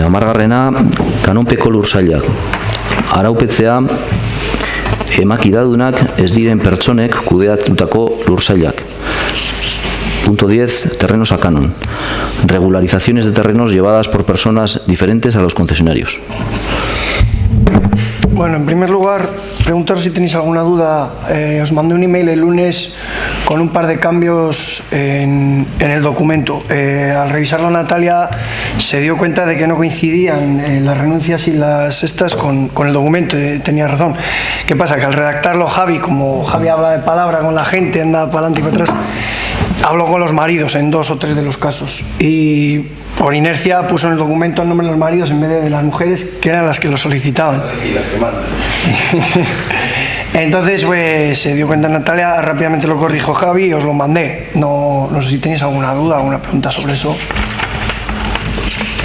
Amargarrena, kanonpeko lursailak. Araupetzea, emakidadunak ez diren pertsonek kudeatutako lursailak. Punto 10, terrenos a canon. Regularizaciones de terrenos llevadas por personas diferentes a los concesionarios. Bueno, en primer lugar, preguntaros si tenéis alguna duda. Os mandé un email el lunes con un par de cambios en el documento. Al revisarlo, Natalia se dio cuenta de que no coincidían las renuncias y las estas con el documento. Tenía razón. ¿Qué pasa? Que al redactarlo Javi, como Javi habla de palabra con la gente, anda para adelante y para atrás, habló con los maridos en 2 o 3 de los casos. Y por inercia puso en el documento el nombre de los maridos en vez de las mujeres, que eran las que lo solicitaban. Y las que mandan. Entonces, pues se dio cuenta Natalia, rápidamente lo corrijo Javi y os lo mandé. No sé si tenéis alguna duda, alguna pregunta sobre eso.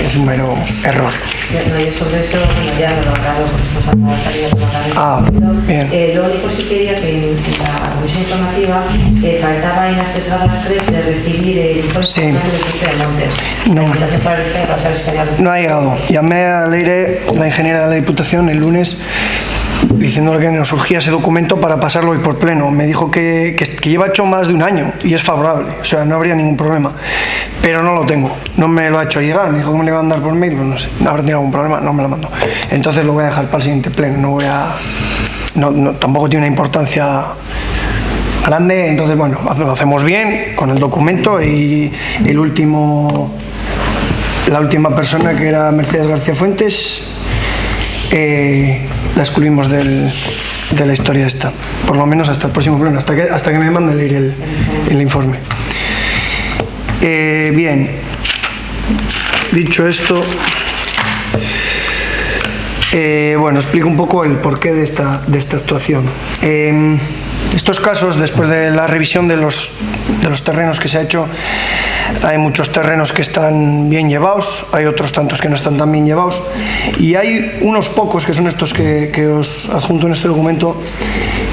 Es un mero error. No, yo sobre eso, bueno, ya me lo aclaro, porque esto falta bien. Lo único sí quería que en la comisión informativa faltaba en las sesgadas 3 de recibir el impuesto de Montes. No ha llegado. Llamé a Leire, la ingeniera de la Diputación, el lunes, diciéndole que nos surgía ese documento para pasarlo hoy por pleno. Me dijo que lleva hecho más de un año y es favorable, o sea, no habría ningún problema. Pero no lo tengo, no me lo ha hecho llegar. Me dijo que me lo iba a mandar por mail, pues no sé, habrá tenido algún problema, no me lo mandó. Entonces lo voy a dejar para el siguiente pleno, tampoco tiene una importancia grande. Entonces, bueno, lo hacemos bien con el documento y la última persona, que era Mercedes García Fuentes, la excluimos de la historia esta, por lo menos hasta el próximo pleno, hasta que me mande leer el informe. Bien, dicho esto, bueno, explico un poco el porqué de esta actuación. Estos casos, después de la revisión de los terrenos que se ha hecho, hay muchos terrenos que están bien llevados, hay otros tantos que no están tan bien llevados, y hay unos pocos, que son estos que os adjunto en este documento,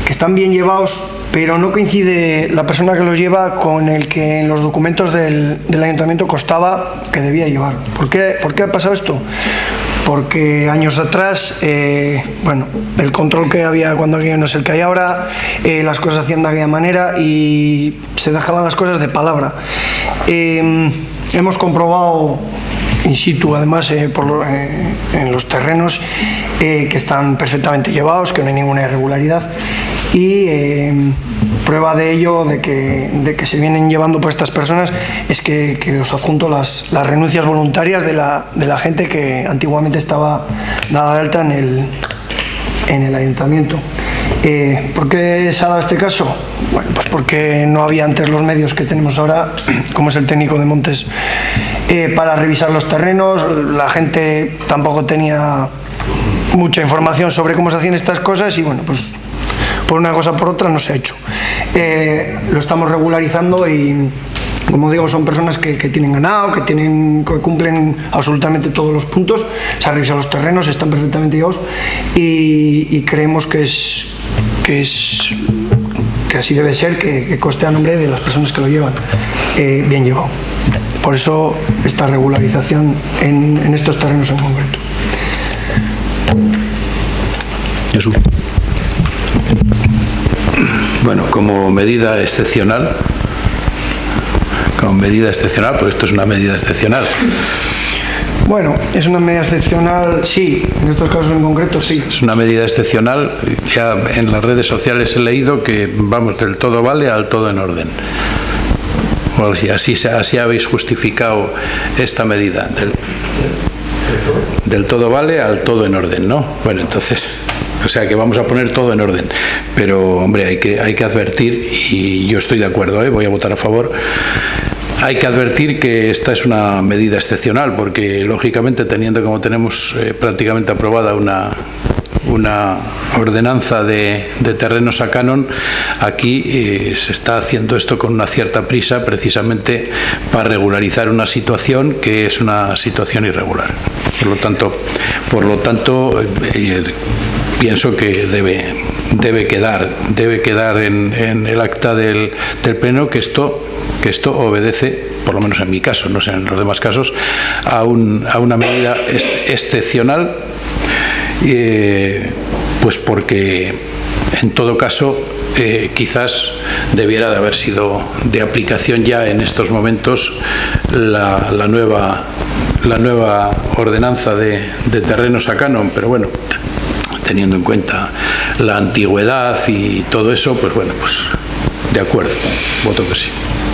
que están bien llevados, pero no coincide la persona que los lleva con el que en los documentos del ayuntamiento constaba que debía llevar. ¿Por qué ha pasado esto? Porque años atrás, bueno, el control que había cuando había no es el que hay ahora, las cosas se hacían de aquella manera y se dejaban las cosas de palabra. Hemos comprobado in situ, además, en los terrenos, que están perfectamente llevados, que no hay ninguna irregularidad, y prueba de ello, de que se vienen llevando por estas personas, es que os adjunto las renuncias voluntarias de la gente que antiguamente estaba dada de alta en el ayuntamiento. ¿Por qué se ha dado este caso? Bueno, pues porque no había antes los medios que tenemos ahora, como es el técnico de Montes, para revisar los terrenos. La gente tampoco tenía mucha información sobre cómo se hacían estas cosas y, bueno, pues por una cosa o por otra no se ha hecho. Lo estamos regularizando y, como digo, son personas que tienen ganado, que cumplen absolutamente todos los puntos. Se han revisado los terrenos, están perfectamente llevados y creemos que así debe ser, que conste a nombre de las personas que lo llevan bien llevado. Por eso esta regularización en estos terrenos en concreto. Jesús. Bueno, como medida excepcional, porque esto es una medida excepcional. Bueno, es una medida excepcional, sí, en estos casos en concreto sí. Es una medida excepcional, ya en las redes sociales he leído que vamos del todo vale al todo en orden. Bueno, así habéis justificado esta medida, del todo vale al todo en orden, ¿no? Bueno, entonces, o sea que vamos a poner todo en orden, pero hombre, hay que advertir, y yo estoy de acuerdo, voy a votar a favor. Hay que advertir que esta es una medida excepcional, porque lógicamente, teniendo como tenemos prácticamente aprobada una ordenanza de terrenos a canon, aquí se está haciendo esto con una cierta prisa, precisamente para regularizar una situación que es una situación irregular. Por lo tanto, pienso que debe quedar en el acta del Pleno que esto obedece, por lo menos en mi caso, no sé en los demás casos, a una medida excepcional, pues porque en todo caso quizás debiera de haber sido de aplicación ya en estos momentos la nueva ordenanza de terrenos a canon, pero bueno, teniendo en cuenta la antigüedad y todo eso, pues bueno, pues de acuerdo, voto que sí.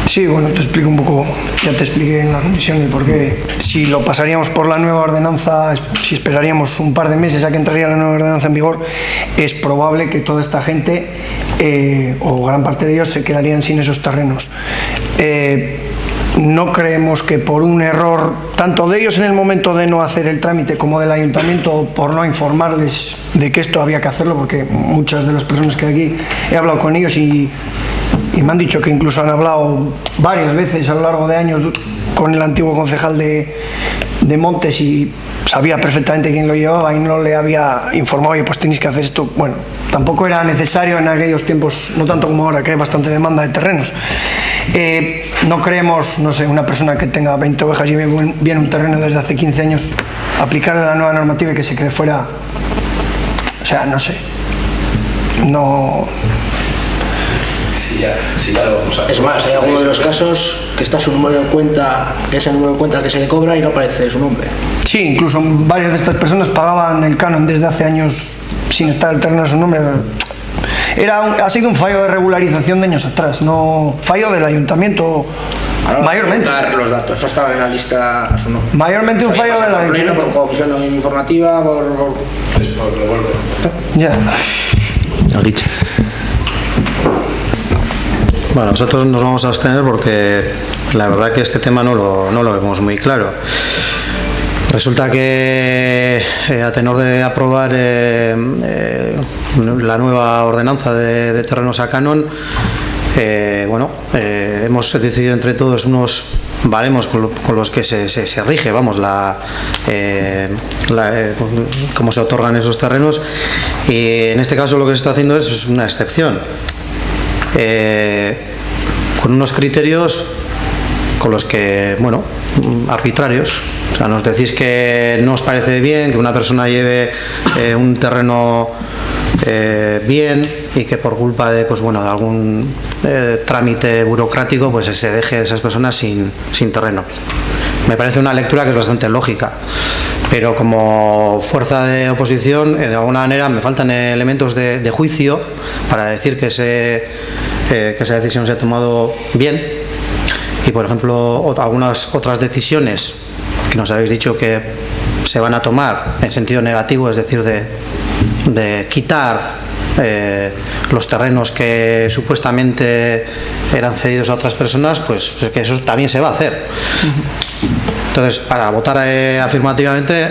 Sí, bueno, te explico un poco, ya te expliqué en la comisión el porqué. Si lo pasaríamos por la nueva ordenanza, si esperaríamos un par de meses a que entraría la nueva ordenanza en vigor, es probable que toda esta gente, o gran parte de ellos, se quedarían sin esos terrenos. No creemos que por un error, tanto de ellos en el momento de no hacer el trámite como del ayuntamiento por no informarles de que esto había que hacerlo, porque muchas de las personas que aquí he hablado con ellos y me han dicho que incluso han hablado varias veces a lo largo de años con el antiguo concejal de Montes y sabía perfectamente quién lo llevaba y no le había informado, oye, pues tenéis que hacer esto. Bueno, tampoco era necesario en aquellos tiempos, no tanto como ahora, que hay bastante demanda de terrenos. No creemos, no sé, una persona que tenga 20 ovejas y viene un terreno desde hace 15 años, aplicarle la nueva normativa y que se quede fuera, o sea, no sé, no... Sí, ya lo vamos a ver. Es más, hay alguno de los casos que está su número de cuenta, que es el número de cuenta al que se le cobra y no aparece su nombre. Sí, incluso varias de estas personas pagaban el canon desde hace años sin estar el terreno a su nombre. Ha sido un fallo de regularización de años atrás, no fallo del ayuntamiento. Ahora mayormente. Los datos no estaban en la lista a su nombre. Mayormente un fallo del ayuntamiento. Por comisión informativa, Ya. Bueno, nosotros nos vamos a abstener porque la verdad que este tema no lo vemos muy claro. Resulta que a tenor de aprobar la nueva ordenanza de terrenos a canon, hemos decidido entre todos unos baremos con los que se rige, vamos, cómo se otorgan esos terrenos, y en este caso lo que se está haciendo es una excepción. Con unos criterios con los que, bueno, arbitrarios. O sea, nos decís que no os parece bien que una persona lleve un terreno bien y que por culpa de, pues bueno, de algún trámite burocrático, pues se deje a esas personas sin terreno. Me parece una lectura que es bastante lógica, pero como fuerza de oposición, de alguna manera me faltan elementos de juicio para decir que esa decisión se ha tomado bien. Y por ejemplo, algunas otras decisiones que nos habéis dicho que se van a tomar en sentido negativo, es decir, de quitar los terrenos que supuestamente eran cedidos a otras personas, pues que eso también se va a hacer. Entonces, para votar afirmativamente,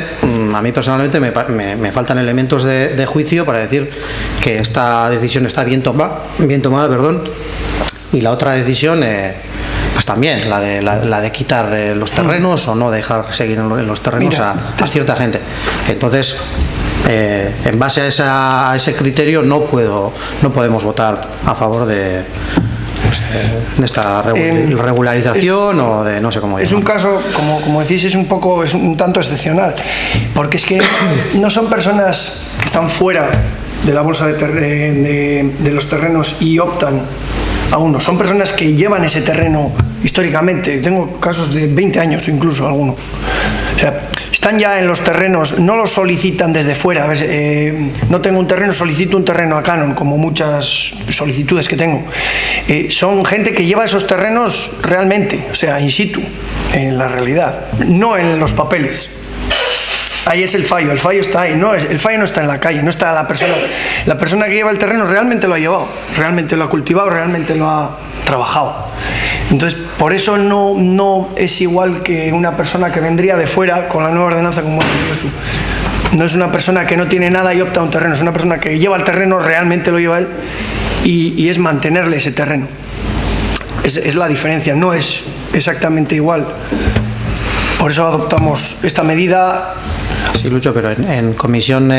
a mí personalmente me faltan elementos de juicio para decir que esta decisión está bien tomada, y la otra decisión, pues también, la de quitar los terrenos o no dejar seguir en los terrenos a cierta gente. Entonces, en base a ese criterio no podemos votar a favor de esta regularización o de no sé cómo es llamarlo. Un caso, como decís, es un tanto excepcional, porque es que no son personas que están fuera de la bolsa de los terrenos y optan a uno, son personas que llevan ese terreno históricamente. Tengo casos de 20 años incluso alguno. O sea, están ya en los terrenos, no los solicitan desde fuera. No tengo un terreno, solicito un terreno a canon, como muchas solicitudes que tengo. Son gente que lleva esos terrenos realmente, o sea, in situ, en la realidad, no en los papeles. Ahí es el fallo está ahí, el fallo no está en la calle, no está la persona que lleva el terreno realmente lo ha llevado, realmente lo ha cultivado, realmente lo ha trabajado. Entonces, por eso no es igual que una persona que vendría de fuera con la nueva ordenanza como no es una persona que no tiene nada y opta a un terreno, es una persona que lleva el terreno, realmente lo lleva él, y es mantenerle ese terreno. Es la diferencia, no es exactamente igual. Por eso adoptamos esta medida. Sí, Lucho, pero en comisión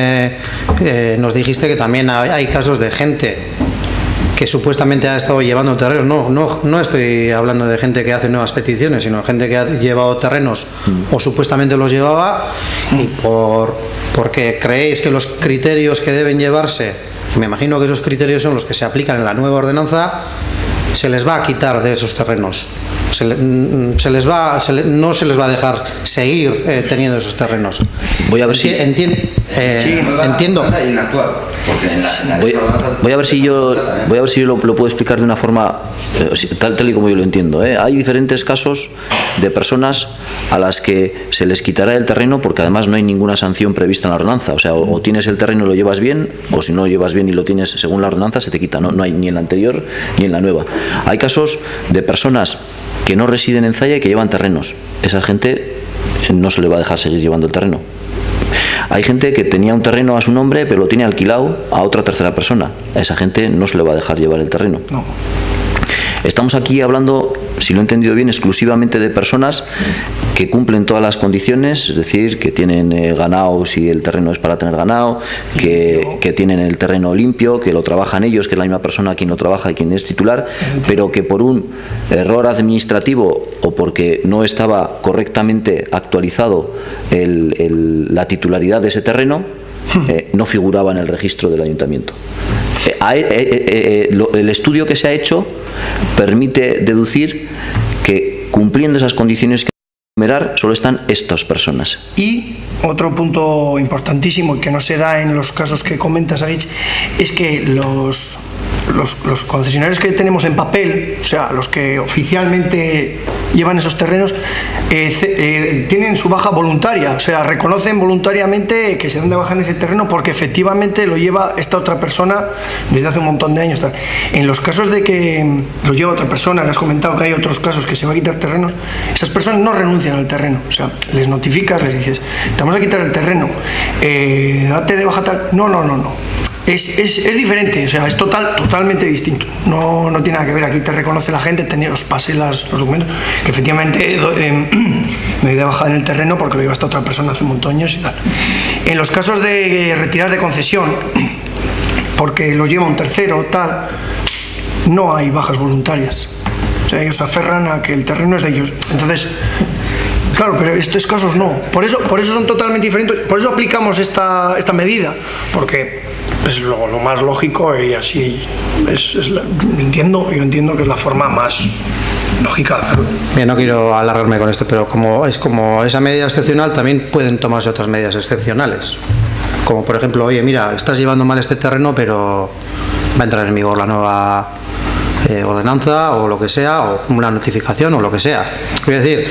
nos dijiste que también hay casos de gente que supuestamente ha estado llevando terrenos. No estoy hablando de gente que hace nuevas peticiones, sino gente que ha llevado terrenos o supuestamente los llevaba, y porque creéis que los criterios que deben llevarse, me imagino que esos criterios son los que se aplican en la nueva ordenanza, se les va a quitar de esos terrenos. No se les va a dejar seguir teniendo esos terrenos. Voy a ver si entiendo. Voy a ver si yo lo puedo explicar de una forma tal y como yo lo entiendo. Hay diferentes casos de personas a las que se les quitará el terreno porque además no hay ninguna sanción prevista en la ordenanza. O sea, o tienes el terreno y lo llevas bien, o si no lo llevas bien y lo tienes según la ordenanza, se te quita. No hay ni en la anterior ni en la nueva. Hay casos de personas que no residen en Zalla y que llevan terrenos. Esa gente no se le va a dejar seguir llevando el terreno. Hay gente que tenía un terreno a su nombre pero lo tiene alquilado a otra tercera persona. A esa gente no se le va a dejar llevar el terreno. No. Estamos aquí hablando, si lo he entendido bien, exclusivamente de personas que cumplen todas las condiciones, es decir, que tienen ganado si el terreno es para tener ganado, que tienen el terreno limpio, que lo trabajan ellos, que es la misma persona quien lo trabaja y quien es titular, pero que por un error administrativo o porque no estaba correctamente actualizado la titularidad de ese terreno, no figuraba en el registro del ayuntamiento. El estudio que se ha hecho permite deducir que cumpliendo esas condiciones que enumerar solo están estas personas. Y otro punto importantísimo que no se da en los casos que comentas, Aguich, es que los concesionarios que tenemos en papel, o sea, los que oficialmente llevan esos terrenos, tienen su baja voluntaria, o sea, reconocen voluntariamente que se dan de baja en ese terreno porque efectivamente lo lleva esta otra persona desde hace un montón de años. En los casos de que lo lleva otra persona, que has comentado que hay otros casos que se va a quitar terrenos, esas personas no renuncian al terreno, o sea, les notificas, les dices, te vamos a quitar el terreno, date de baja tal. No. Es diferente, o sea, es totalmente distinto. No tiene nada que ver. Aquí te reconoce la gente, os pasé los documentos, que efectivamente me doy de baja en el terreno porque lo lleva esta otra persona hace un montón de años y tal. En los casos de retirar de concesión, porque los lleva un tercero, tal, no hay bajas voluntarias. O sea, ellos se aferran a que el terreno es de ellos. Entonces, claro, pero estos casos no. Por eso son totalmente diferentes. Por eso aplicamos esta medida, porque es lo más lógico y así yo entiendo que es la forma más lógica de hacerlo. Bien, no quiero alargarme con esto, pero como esa medida excepcional, también pueden tomarse otras medidas excepcionales. Como por ejemplo, oye, mira, estás llevando mal este terreno, pero va a entrar en vigor la nueva ordenanza o lo que sea, o una notificación o lo que sea. Quiero decir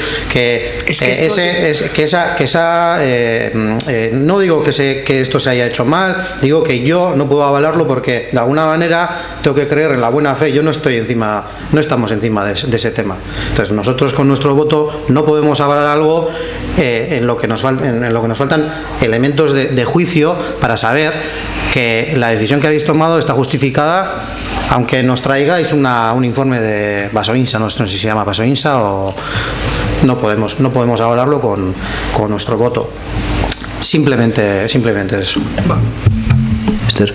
no digo que esto se haya hecho mal, digo que yo no puedo avalarlo porque de alguna manera tengo que creer en la buena fe. Yo no estamos encima de ese tema. Entonces nosotros con nuestro voto no podemos avalar algo en lo que nos faltan elementos de juicio para saber que la decisión que habéis tomado está justificada, aunque nos traigáis un informe de Basoinsa, no sé si se llama Basoinsa, o no podemos avalarlo con nuestro voto. Simplemente eso. Esther.